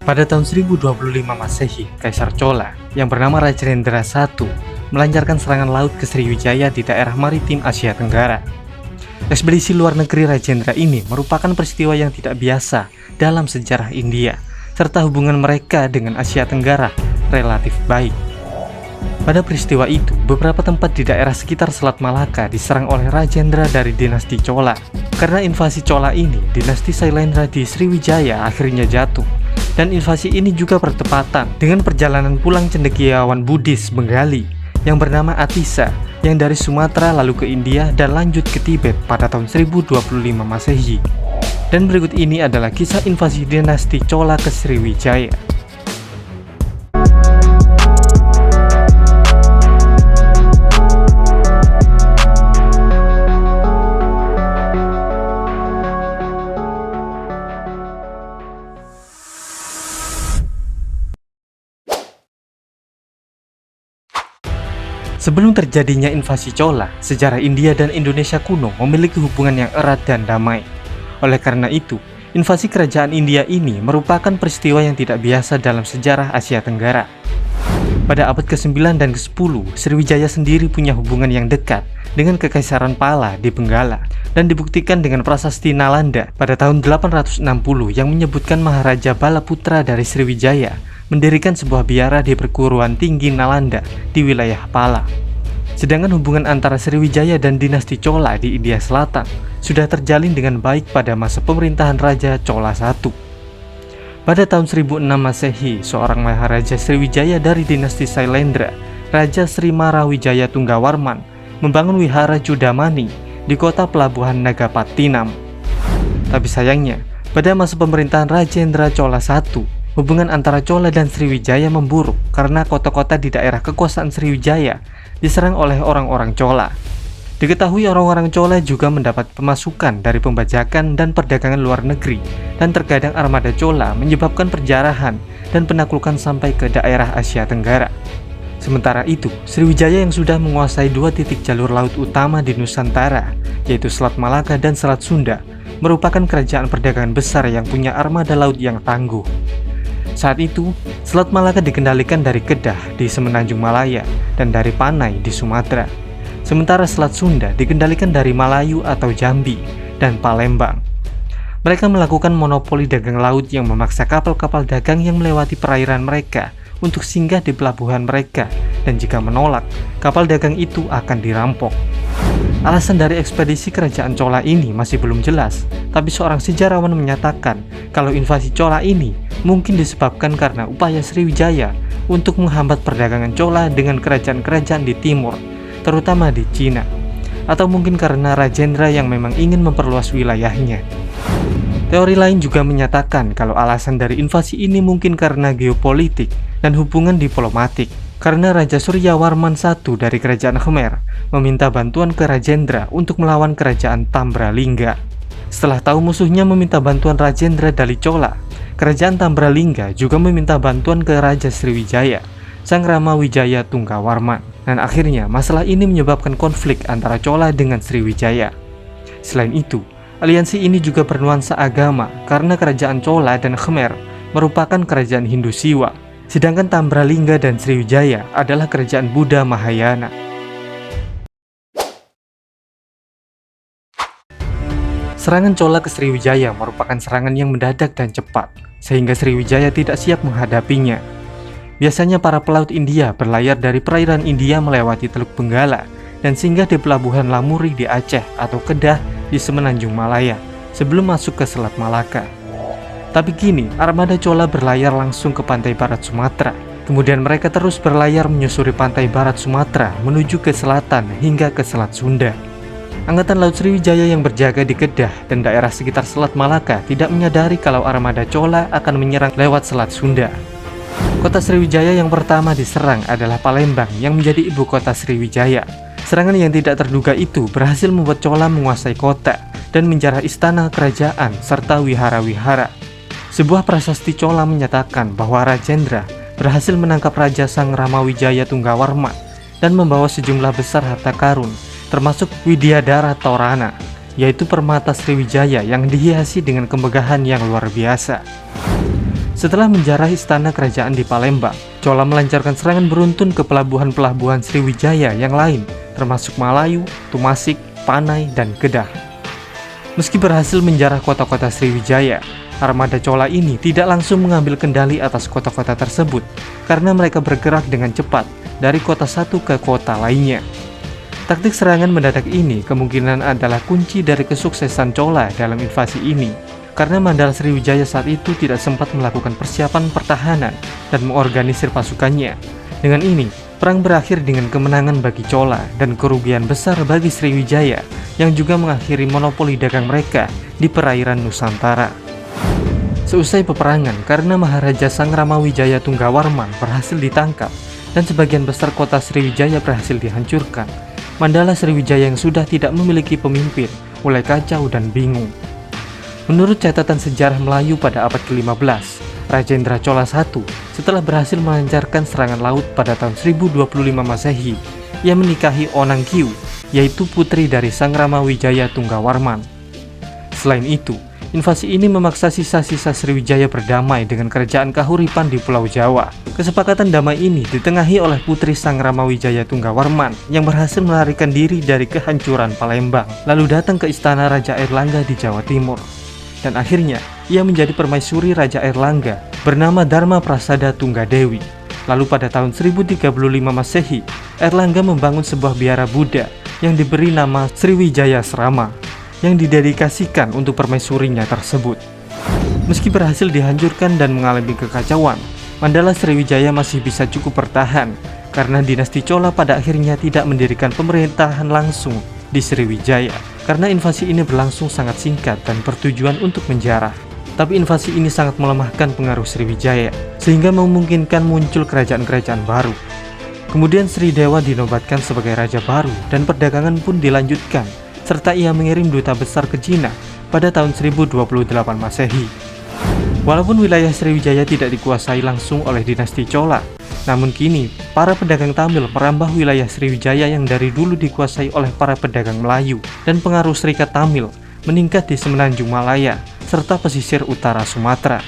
Pada tahun 1025 Masehi, Kaisar Chola yang bernama Rajendra I melancarkan serangan laut ke Sriwijaya di daerah maritim Asia Tenggara. Ekspedisi luar negeri Rajendra ini merupakan peristiwa yang tidak biasa dalam sejarah India, serta hubungan mereka dengan Asia Tenggara relatif baik. Pada peristiwa itu, beberapa tempat di daerah sekitar Selat Malaka diserang oleh Rajendra dari dinasti Chola. Karena invasi Chola ini, dinasti Sailendra di Sriwijaya akhirnya jatuh. Dan invasi ini juga bertepatan dengan perjalanan pulang cendekiawan Buddhis Bengali yang bernama Atisa, yang dari Sumatera lalu ke India dan lanjut ke Tibet pada tahun 1025 Masehi. Dan berikut ini adalah kisah invasi dinasti Chola ke Sriwijaya. Sebelum terjadinya invasi Chola, sejarah India dan Indonesia kuno memiliki hubungan yang erat dan damai. Oleh karena itu, invasi kerajaan India ini merupakan peristiwa yang tidak biasa dalam sejarah Asia Tenggara. Pada abad ke-9 dan ke-10, Sriwijaya sendiri punya hubungan yang dekat dengan Kekaisaran Pala di Benggala dan dibuktikan dengan prasasti Nalanda pada tahun 860 yang menyebutkan Maharaja Balaputra dari Sriwijaya mendirikan sebuah biara di perguruan tinggi Nalanda di wilayah Pala. Sedangkan hubungan antara Sriwijaya dan dinasti Chola di India Selatan sudah terjalin dengan baik pada masa pemerintahan Raja Chola I. Pada tahun 1006 Masehi, seorang Maharaja Sriwijaya dari dinasti Sailendra, Raja Sri Marawijaya Tunggawarman, membangun wihara Chudamani di kota pelabuhan Nagapattinam. Tapi sayangnya, pada masa pemerintahan Rajendra Chola I, hubungan antara Chola dan Sriwijaya memburuk karena kota-kota di daerah kekuasaan Sriwijaya diserang oleh orang-orang Chola. Diketahui orang-orang Chola juga mendapat pemasukan dari pembajakan dan perdagangan luar negeri, dan terkadang armada Chola menyebabkan penjarahan dan penaklukan sampai ke daerah Asia Tenggara. Sementara itu, Sriwijaya yang sudah menguasai dua titik jalur laut utama di Nusantara, yaitu Selat Malaka dan Selat Sunda, merupakan kerajaan perdagangan besar yang punya armada laut yang tangguh. Saat itu, Selat Malaka dikendalikan dari Kedah di Semenanjung Malaya dan dari Panai di Sumatera. Sementara Selat Sunda dikendalikan dari Malayu atau Jambi dan Palembang. Mereka melakukan monopoli dagang laut yang memaksa kapal-kapal dagang yang melewati perairan mereka untuk singgah di pelabuhan mereka, dan jika menolak, kapal dagang itu akan dirampok. Alasan dari ekspedisi kerajaan Chola ini masih belum jelas, tapi seorang sejarawan menyatakan kalau invasi Chola ini mungkin disebabkan karena upaya Sriwijaya untuk menghambat perdagangan Chola dengan kerajaan-kerajaan di timur, terutama di Cina, atau mungkin karena Rajendra yang memang ingin memperluas wilayahnya. Teori lain juga menyatakan kalau alasan dari invasi ini mungkin karena geopolitik dan hubungan diplomatik, karena Raja Suryawarman I dari kerajaan Khmer meminta bantuan ke Rajendra untuk melawan kerajaan Tambralingga. Setelah tahu musuhnya meminta bantuan Rajendra dari Chola, kerajaan Tambralingga juga meminta bantuan ke Raja Sriwijaya, Sang Rama Wijaya Tunggawarman, dan akhirnya masalah ini menyebabkan konflik antara Chola dengan Sriwijaya. Selain itu, aliansi ini juga bernuansa agama karena kerajaan Chola dan Khmer merupakan kerajaan Hindu Siwa, sedangkan Tambralingga dan Sriwijaya adalah kerajaan Buddha Mahayana. Serangan Chola ke Sriwijaya merupakan serangan yang mendadak dan cepat, sehingga Sriwijaya tidak siap menghadapinya. Biasanya para pelaut India berlayar dari perairan India melewati Teluk Benggala dan singgah di pelabuhan Lamuri di Aceh atau Kedah di Semenanjung Malaya sebelum masuk ke Selat Malaka. Tapi kini, armada Chola berlayar langsung ke pantai barat Sumatera. Kemudian mereka terus berlayar menyusuri pantai barat Sumatera menuju ke selatan hingga ke Selat Sunda. Angkatan Laut Sriwijaya yang berjaga di Kedah dan daerah sekitar Selat Malaka tidak menyadari kalau armada Chola akan menyerang lewat Selat Sunda. Kota Sriwijaya yang pertama diserang adalah Palembang yang menjadi ibu kota Sriwijaya. Serangan yang tidak terduga itu berhasil membuat Chola menguasai kota dan menjarah istana kerajaan serta wihara-wihara. Sebuah prasasti Chola menyatakan bahwa Rajendra berhasil menangkap Raja Sang Rama Wijaya Tunggawarman dan membawa sejumlah besar harta karun, termasuk Widyadara Torana, yaitu permata Sriwijaya yang dihiasi dengan kemegahan yang luar biasa. Setelah menjarah istana kerajaan di Palembang, Chola melancarkan serangan beruntun ke pelabuhan-pelabuhan Sriwijaya yang lain, termasuk Malayu, Tumasik, Panai, dan Kedah. Meski berhasil menjarah kota-kota Sriwijaya, armada Chola ini tidak langsung mengambil kendali atas kota-kota tersebut karena mereka bergerak dengan cepat dari kota satu ke kota lainnya. Taktik serangan mendadak ini kemungkinan adalah kunci dari kesuksesan Chola dalam invasi ini, karena Mandala Sriwijaya saat itu tidak sempat melakukan persiapan pertahanan dan mengorganisir pasukannya. Dengan ini, perang berakhir dengan kemenangan bagi Chola dan kerugian besar bagi Sriwijaya yang juga mengakhiri monopoli dagang mereka di perairan Nusantara. Seusai peperangan, karena Maharaja Sanggramawijaya Tunggawarman berhasil ditangkap dan sebagian besar kota Sriwijaya berhasil dihancurkan, Mandala Sriwijaya yang sudah tidak memiliki pemimpin mulai kacau dan bingung. Menurut catatan sejarah Melayu pada abad ke-15, Rajendra Chola I setelah berhasil melancarkan serangan laut pada tahun 1025 Masehi, ia menikahi Onangkiu, yaitu putri dari Sanggramawijaya Tunggawarman. Selain itu, invasi ini memaksa sisa-sisa Sriwijaya berdamai dengan kerajaan Kahuripan di Pulau Jawa. Kesepakatan damai ini ditengahi oleh putri Sanggramawijaya Tunggawarman yang berhasil melarikan diri dari kehancuran Palembang, lalu datang ke istana Raja Airlangga di Jawa Timur. Dan akhirnya, ia menjadi permaisuri Raja Airlangga bernama Dharma Prasada Tunggadewi. Lalu pada tahun 1035 Masehi, Airlangga membangun sebuah biara Buddha yang diberi nama Sriwijaya Srama, yang didedikasikan untuk permaisurinya tersebut. Meski berhasil dihancurkan dan mengalami kekacauan, Mandala Sriwijaya masih bisa cukup bertahan karena dinasti Chola pada akhirnya tidak mendirikan pemerintahan langsung di Sriwijaya, karena invasi ini berlangsung sangat singkat dan bertujuan untuk menjarah. Tapi invasi ini sangat melemahkan pengaruh Sriwijaya, sehingga memungkinkan muncul kerajaan-kerajaan baru. Kemudian Sri Dewa dinobatkan sebagai raja baru dan perdagangan pun dilanjutkan, serta ia mengirim duta besar ke Cina pada tahun 1028 Masehi. Walaupun wilayah Sriwijaya tidak dikuasai langsung oleh dinasti Chola, namun kini para pedagang Tamil merambah wilayah Sriwijaya yang dari dulu dikuasai oleh para pedagang Melayu, dan pengaruh Serikat Tamil meningkat di semenanjung Malaya serta pesisir utara Sumatera.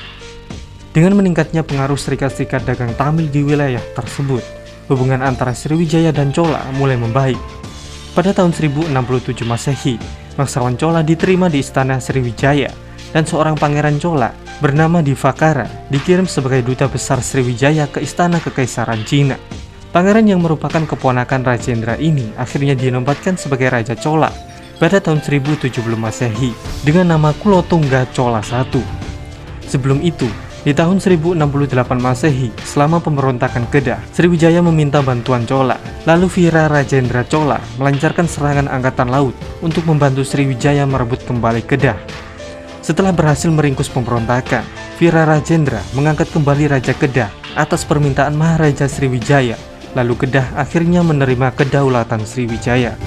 Dengan meningkatnya pengaruh serikat-serikat dagang Tamil di wilayah tersebut, hubungan antara Sriwijaya dan Chola mulai membaik. Pada tahun 1067 Masehi, bangsawan Chola diterima di istana Sriwijaya, dan seorang pangeran Chola bernama Divakara dikirim sebagai duta besar Sriwijaya ke istana kekaisaran Cina. Pangeran yang merupakan keponakan Rajendra ini akhirnya dinobatkan sebagai Raja Chola pada tahun 1070 Masehi dengan nama Kulotungga Chola I. Sebelum itu, di tahun 1068 Masehi, selama pemberontakan Kedah, Sriwijaya meminta bantuan Chola. Lalu Vira Rajendra Chola melancarkan serangan angkatan laut untuk membantu Sriwijaya merebut kembali Kedah. Setelah berhasil meringkus pemberontakan, Vira Rajendra mengangkat kembali Raja Kedah atas permintaan Maharaja Sriwijaya. Lalu Kedah akhirnya menerima kedaulatan Sriwijaya.